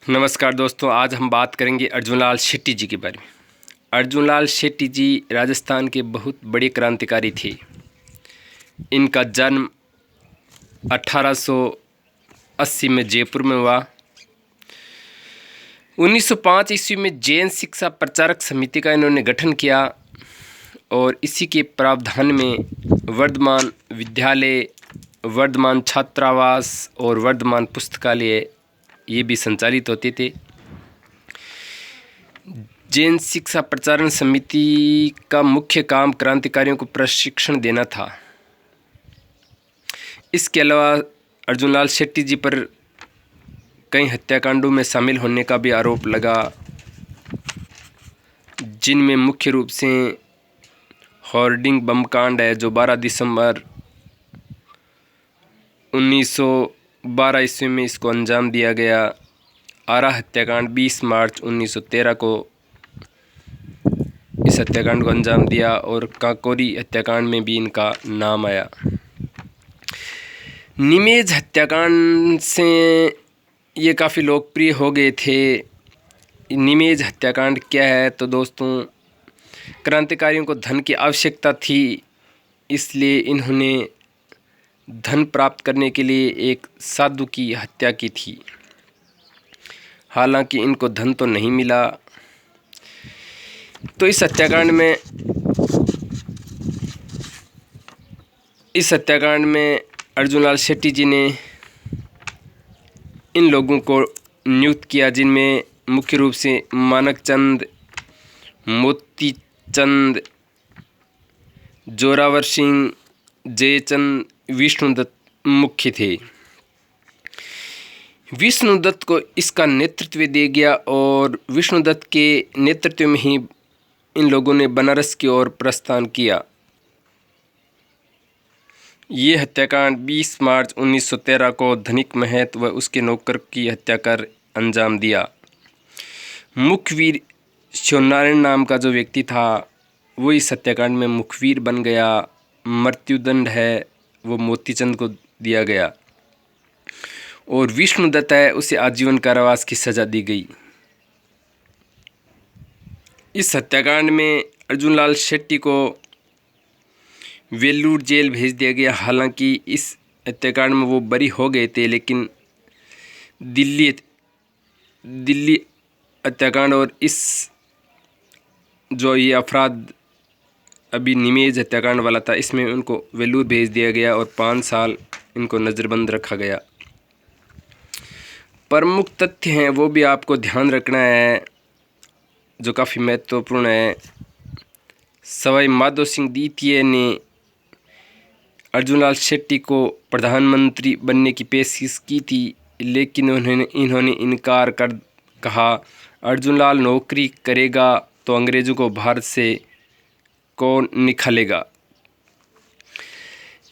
नमस्कार दोस्तों, आज हम बात करेंगे अर्जुनलाल शेट्टी जी के बारे में। अर्जुनलाल शेट्टी जी राजस्थान के बहुत बड़े क्रांतिकारी थे। इनका जन्म 1880 में जयपुर में हुआ। 1905 ईस्वी में जैन शिक्षा प्रचारक समिति का इन्होंने गठन किया और इसी के प्रावधान में वर्धमान विद्यालय, वर्धमान छात्रावास और वर्धमान पुस्तकालय ये भी संचालित होते थे। जैन शिक्षा प्रचारण समिति का मुख्य काम क्रांतिकारियों को प्रशिक्षण देना था। इसके अलावा अर्जुनलाल शेट्टी जी पर कई हत्याकांडों में शामिल होने का भी आरोप लगा, जिनमें मुख्य रूप से होर्डिंग बम कांड है जो 12 दिसंबर 1912 ईस्वी में इसको अंजाम दिया गया। आरा हत्याकांड 20 मार्च 1913 को इस हत्याकांड को अंजाम दिया और काकोरी हत्याकांड में भी इनका नाम आया। निमेज हत्याकांड से ये काफ़ी लोकप्रिय हो गए थे। निमेज हत्याकांड क्या है तो दोस्तों, क्रांतिकारियों को धन की आवश्यकता थी, इसलिए इन्होंने धन प्राप्त करने के लिए एक साधु की हत्या की थी। हालांकि इनको धन तो नहीं मिला। तो इस हत्याकांड में अर्जुनलाल शेट्टी जी ने इन लोगों को नियुक्त किया, जिनमें मुख्य रूप से मानकचंद, मोतीचंद, जोरावर सिंह, जयचंद, विष्णुदत्त मुख्य थे। विष्णुदत्त को इसका नेतृत्व दिया गया और विष्णुदत्त के नेतृत्व में ही इन लोगों ने बनारस की ओर प्रस्थान किया। ये हत्याकांड 20 मार्च 1913 को धनिक महत व उसके नौकर की हत्या कर अंजाम दिया। मुखवीर शिवनारायण नाम का जो व्यक्ति था वो इस हत्याकांड में मुखवीर बन गया। मृत्युदंड है वो मोतीचंद को दिया गया और विष्णुदत्त है उसे आजीवन कारावास की सजा दी गई। इस हत्याकांड में अर्जुनलाल शेट्टी को वेल्लूर जेल भेज दिया गया। हालांकि इस हत्याकांड में वो बरी हो गए थे, लेकिन दिल्ली हत्याकांड और इस जो ये अपराध अभी निमेज हत्याकांड वाला था, इसमें उनको वेल्लूर भेज दिया गया और 5 साल इनको नज़रबंद रखा गया। प्रमुख तथ्य हैं वो भी आपको ध्यान रखना है जो काफ़ी महत्वपूर्ण है। सवाई माधो सिंह द्वितीय ने अर्जुनलाल शेट्टी को प्रधानमंत्री बनने की पेशकश की थी, लेकिन इन्होंने इनकार कर कहा, अर्जुनलाल नौकरी करेगा तो अंग्रेज़ों को भारत से कौन निकालेगा।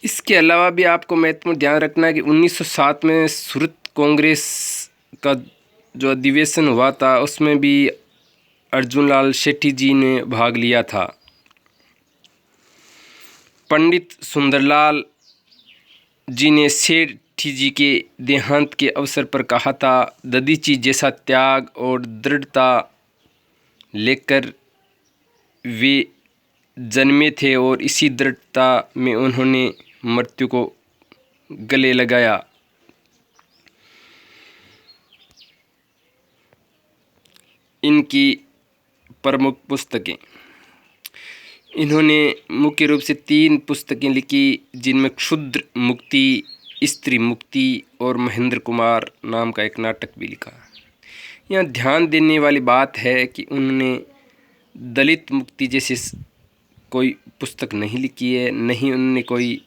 इसके अलावा भी आपको महत्वपूर्ण ध्यान रखना है कि 1907 में सूरत कांग्रेस का जो अधिवेशन हुआ था उसमें भी अर्जुनलाल शेट्टी जी ने भाग लिया था। पंडित सुंदरलाल जी ने शेट्टी जी के देहांत के अवसर पर कहा था, दधीची जैसा त्याग और दृढ़ता लेकर वे जन्मे थे और इसी दृढ़ता में उन्होंने मृत्यु को गले लगाया। इनकी प्रमुख पुस्तकें, इन्होंने मुख्य रूप से 3 पुस्तकें लिखी, जिनमें क्षुद्र मुक्ति, स्त्री मुक्ति और महेंद्र कुमार नाम का एक नाटक भी लिखा। यहाँ ध्यान देने वाली बात है कि उन्होंने दलित मुक्ति जैसी कोई पुस्तक नहीं लिखी है, नहीं उन्होंने कोई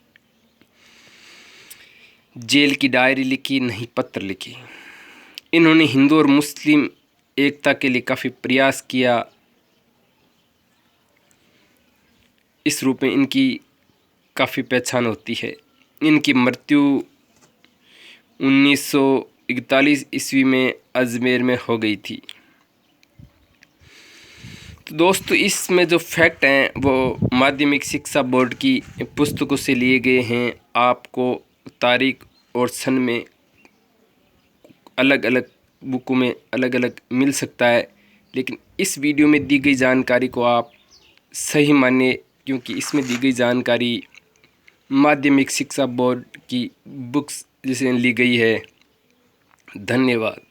जेल की डायरी लिखी, नहीं पत्र लिखे। इन्होंने हिंदू और मुस्लिम एकता के लिए काफ़ी प्रयास किया। इस रूप में इनकी काफ़ी पहचान होती है। इनकी मृत्यु 1941 ईस्वी में अजमेर में हो गई थी। तो दोस्तों, इसमें जो फैक्ट हैं वो माध्यमिक शिक्षा बोर्ड की पुस्तकों से लिए गए हैं। आपको तारीख और सन में अलग अलग बुकों में अलग अलग मिल सकता है, लेकिन इस वीडियो में दी गई जानकारी को आप सही मानिए, क्योंकि इसमें दी गई जानकारी माध्यमिक शिक्षा बोर्ड की बुक्स जिसे ली गई है। धन्यवाद।